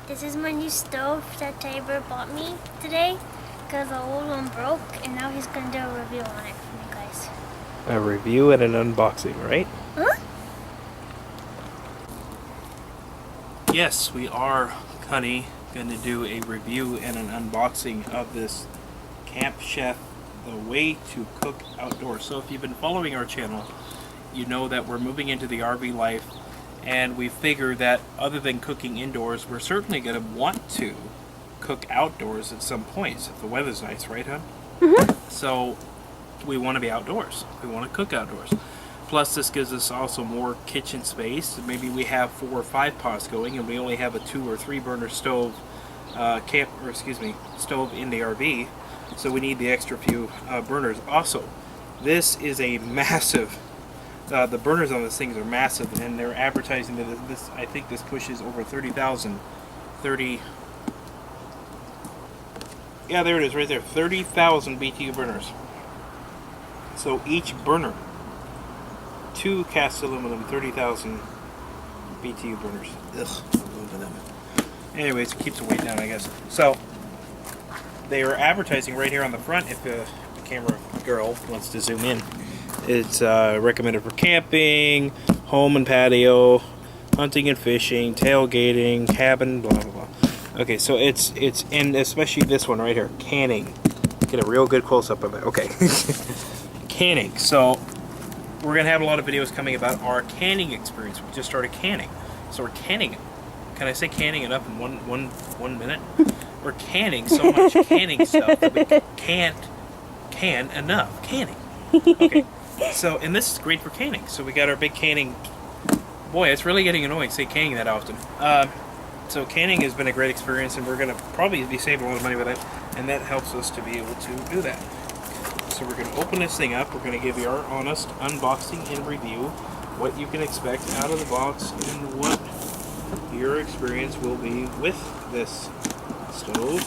This is my new stove that Tabor bought me today because the old one broke, and now he's going to do a review on it for me, guys. A review and an unboxing, right? Huh? Yes, we are, Connie, going to do a review and an unboxing of this Camp Chef, the way to cook outdoors. So if you've been following our channel, you know that we're moving into the RV life, and we figure that other than cooking indoors, we're certainly going to want to cook outdoors at some points if the weather's nice, right, hon? Mm-hmm. So we want to be outdoors. We want to cook outdoors. Plus, this gives us also more kitchen space. Maybe we have 4 or 5 pots going, and we only have a 2 or 3 burner stove, stove in the RV. So we need the extra few burners. Also, this is a massive. The burners on these things are massive, and they're advertising that this. I think this pushes over 30,000. 30. Yeah, there it is, right there. 30,000 BTU burners. So each burner, 2 cast aluminum, 30,000 BTU burners. Ugh. Anyways, it keeps the weight down, I guess. So they are advertising right here on the front. If the camera girl wants to zoom in, it's recommended for camping, home and patio, hunting and fishing, tailgating, cabin, blah blah blah. Okay, so it's and especially this one right here, canning. Get a real good close up of it. Okay, canning. So we're gonna have a lot of videos coming about our canning experience. We just started canning, so we're canning it. Can I say canning enough in one minute? We're canning so much canning stuff that we can't can enough canning. Okay, so and this is great for canning. So we got our big canning. Boy, it's really getting annoying to say canning that often. So canning has been a great experience, and we're going to probably be saving a lot of money with it, and that helps us to be able to do that. So we're going to open this thing up. We're going to give you our honest unboxing and review, what you can expect out of the box, and what your experience will be with this stove.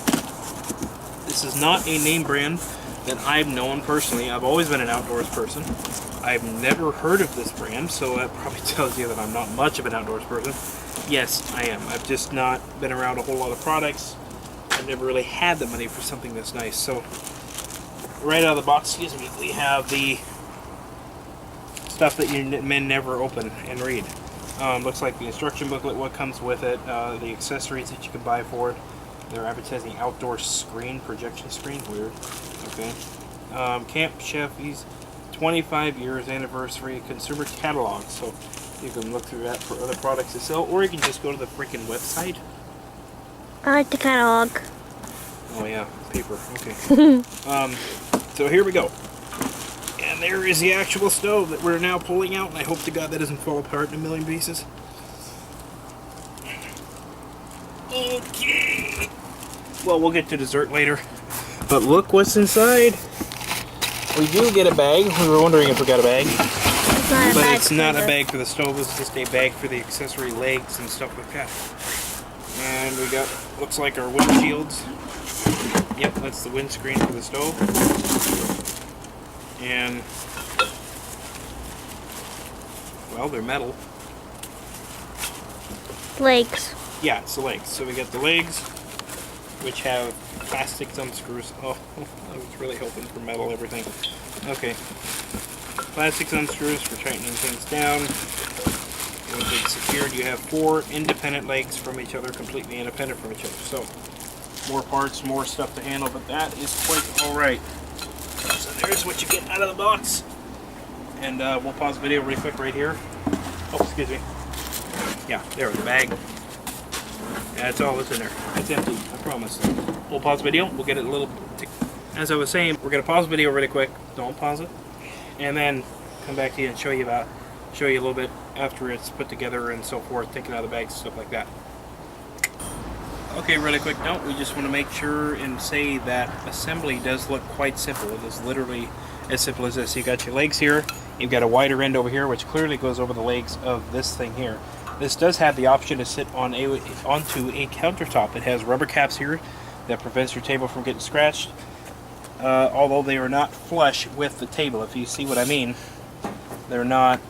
This is not a name brand that I've known personally. I've always been an outdoors person. I've never heard of this brand, so that probably tells you that I'm not much of an outdoors person. Yes, I am. I've just not been around a whole lot of products. I've never really had the money for something that's nice. So, right out of the box, we have the stuff that you men never open and read. Looks like the instruction booklet, what comes with it, the accessories that you can buy for it. They're advertising outdoor screen, projection screen, weird. Okay. Camp Chef's 25 years anniversary consumer catalog. So you can look through that for other products to sell, or you can just go to the freaking website. I like the catalog. Oh yeah, paper. Okay. So here we go. And there is the actual stove that we're now pulling out, and I hope to God that doesn't fall apart in a million pieces. Okay. Well, we'll get to dessert later. But look what's inside. We do get a bag. We were wondering if we got a bag. But it's not a bag for the stove. It's just a bag for the accessory legs and stuff like that. And we got, looks like our windshields. Yep, that's the windscreen for the stove. And, well, they're metal. Legs. Yeah, it's the legs. So we got the legs, which have plastic thumb screws. Oh, I was really hoping for metal everything. Okay. Plastic thumb screws for tightening things down. Once it's secured, you have 4 independent legs from each other, completely independent from each other. So, more parts, more stuff to handle, but that is quite alright. So there's what you get out of the box. And we'll pause the video really quick right here. Oh, excuse me. Yeah, there, the bag. That's all that's in there. It's empty, I promise. We'll pause the video. We'll get it a little... As I was saying, we're going to pause the video really quick. Don't pause it. And then come back to you and show you a little bit after it's put together and so forth, taking out of the bags, stuff like that. Okay, really quick note, we just want to make sure and say that assembly does look quite simple. It is literally as simple as this. You got your legs here, you've got a wider end over here, which clearly goes over the legs of this thing here. This does have the option to sit on onto a countertop. It has rubber caps here that prevents your table from getting scratched. Although they are not flush with the table, if you see what I mean. They're not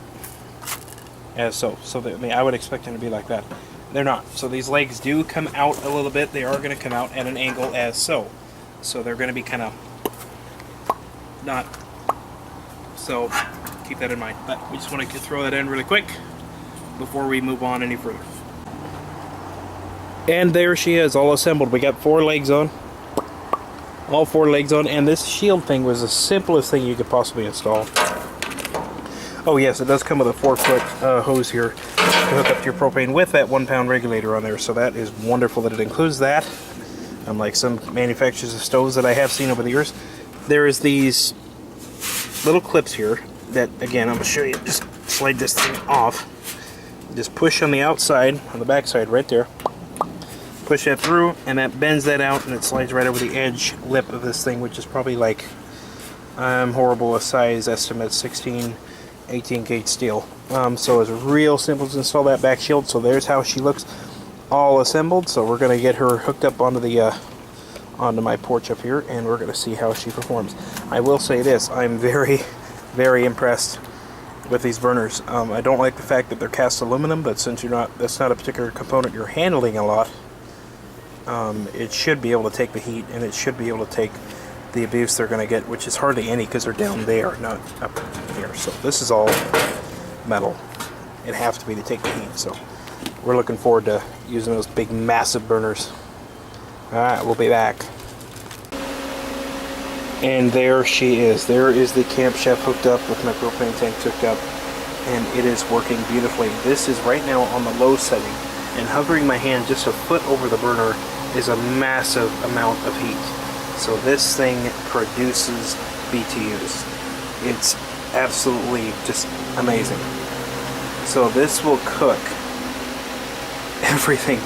as so. I mean, I would expect them to be like that. They're not. So these legs do come out a little bit. They are going to come out at an angle as so. So they're going to be kind of not. So keep that in mind. But we just want to throw that in really quick before we move on any further. And there she is, all assembled. We got 4 legs on. All 4 legs on. And this shield thing was the simplest thing you could possibly install. Oh yes, it does come with a 4-foot hose here to hook up to your propane with that 1-pound regulator on there. So that is wonderful that it includes that. Unlike some manufacturers of stoves that I have seen over the years. There is these little clips here that, again, I'm going to show you. Just slide this thing off. Just push on the outside, on the back side right there. Push that through, and that bends that out, and it slides right over the edge lip of this thing, which is probably like, I'm horrible with size estimates, 16, 18 gauge steel. So it's real simple to install that back shield. So there's how she looks, all assembled. So we're going to get her hooked up onto the onto my porch up here, and we're going to see how she performs. I will say this: I'm very, very impressed with these burners. I don't like the fact that they're cast aluminum, but since that's not a particular component you're handling a lot, it should be able to take the heat, and it should be able to take the abuse they're going to get, which is hardly any because they're down there, not up here. So this is all metal. It has to be to take the heat. So we're looking forward to using those big, massive burners. Alright, we'll be back. And there she is. There is the Camp Chef hooked up with my propane tank hooked up, and it is working beautifully. This is right now on the low setting, and hovering my hand just a foot over the burner is a massive amount of heat. So this thing produces BTUs. It's absolutely just amazing. So this will cook everything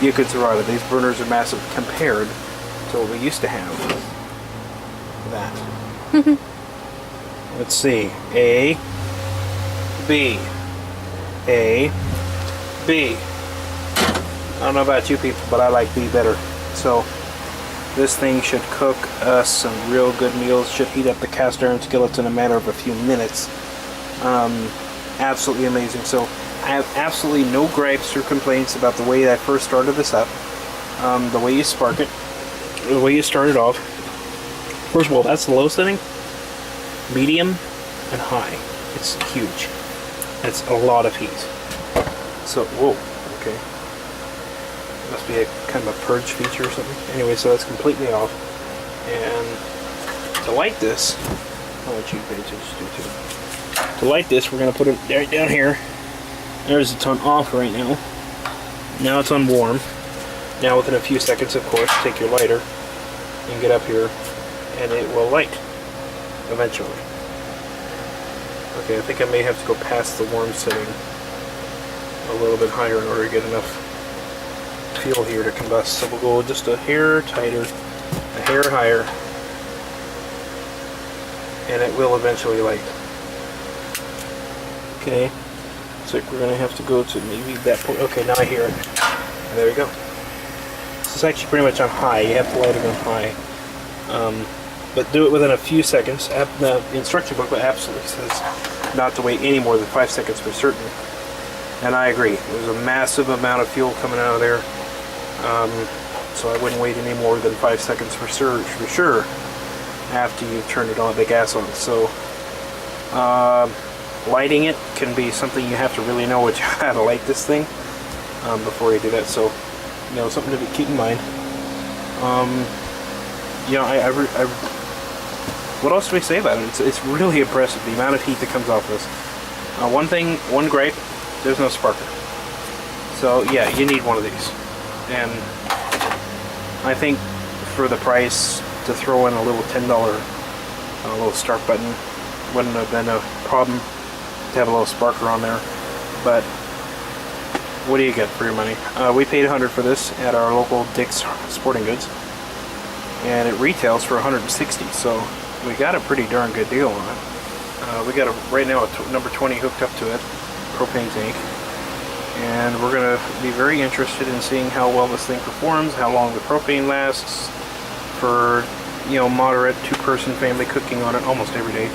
you could throw out of. These burners are massive compared to what we used to have. That. Let's see. A, B, A, B. I don't know about you people, but I like B better. So this thing should cook us some real good meals. Should heat up the cast iron skillets in a matter of a few minutes. Absolutely amazing. So I have absolutely no gripes or complaints about the way I first started this up. The way you spark it, the way you start it off. First of all, that's the low setting, medium, and high. It's huge. That's a lot of heat. So, whoa, okay. Must be a kind of a purge feature or something. Anyway, so that's completely off. And to light this, I'll let you pay attention to too. To light this, we're going to put it right down here. There's it's on off right now. Now it's on warm. Now within a few seconds, of course, take your lighter and get up here, and it will light eventually. Okay, I think I may have to go past the warm setting a little bit higher in order to get enough fuel here to combust. So we'll go just a hair tighter, a hair higher, and it will eventually light. Okay, looks like we're going to have to go to maybe that point. Okay, now I hear it. And there we go. This is actually pretty much on high. You have to light it on high. But do it within a few seconds. The instruction booklet absolutely says not to wait any more than 5 seconds for certain. And I agree. There's a massive amount of fuel coming out of there. So I wouldn't wait any more than 5 seconds for sure after you've turned it on, the gas on. So lighting it can be something you have to really know how to light this thing before you do that. So, you know, something to keep in mind. You know, what else do we say about it? It's really impressive, the amount of heat that comes off this. One gripe, there's no sparker. So yeah, you need one of these. And I think for the price, to throw in a little $10 little start button wouldn't have been a problem to have a little sparker on there. But what do you get for your money? We paid $100 for this at our local Dick's Sporting Goods, and it retails for $160. So we got a pretty darn good deal on it. We got right now a number 20 hooked up to it, propane tank, and we're going to be very interested in seeing how well this thing performs, how long the propane lasts for, you know, moderate 2-person family cooking on it almost every day.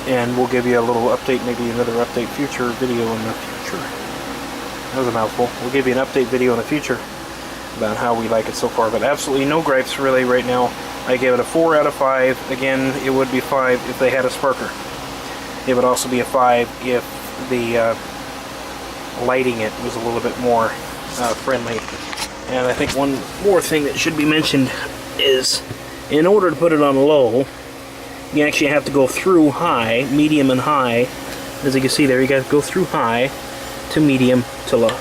And we'll give you a little update, maybe another update future video in the future. That was a mouthful. We'll give you an update video in the future about how we like it so far, but absolutely no gripes really right now. I gave it a 4 out of 5. Again, it would be 5 if they had a sparker. It would also be a 5 if the lighting it was a little bit more friendly. And I think one more thing that should be mentioned is, in order to put it on low, you actually have to go through high, medium, and high. As you can see there, you got to go through high to medium to low.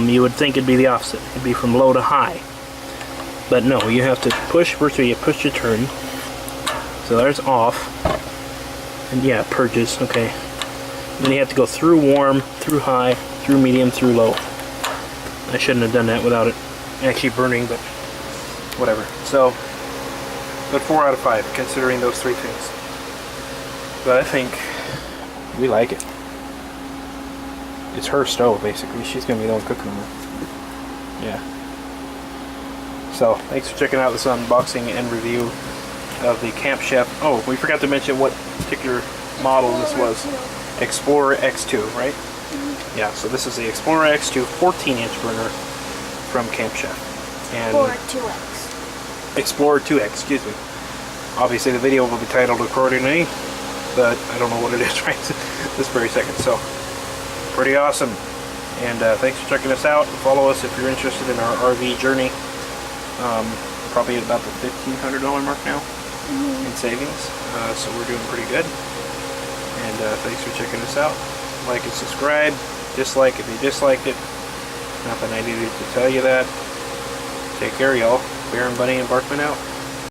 You would think it'd be the opposite. It'd be from low to high. But no, you have to push. First you push to turn. So there's off. And yeah, it purges. Okay. Then you have to go through warm, through high, through medium, through low. I shouldn't have done that without it actually burning, but whatever. So, but 4 out of 5, considering those 3 things. But I think we like it. It's her stove, basically. She's going to be the one cooking on it. Yeah. So, thanks for checking out this unboxing and review of the Camp Chef. Oh, we forgot to mention what particular model this was. Explorer X2, right? Mm-hmm. Yeah, so this is the Explorer X2 14-inch burner from Camp Chef. And Explorer 2X. Explorer 2X, excuse me. Obviously the video will be titled accordingly, but I don't know what it is right this very second. So, pretty awesome. And thanks for checking us out. Follow us if you're interested in our RV journey. Probably at about the $1,500 mark now in savings. So we're doing pretty good. And thanks for checking us out. Like and subscribe. Dislike if you disliked it. Not that I needed to tell you that. Take care, y'all. Bear and Bunny and Barkman out.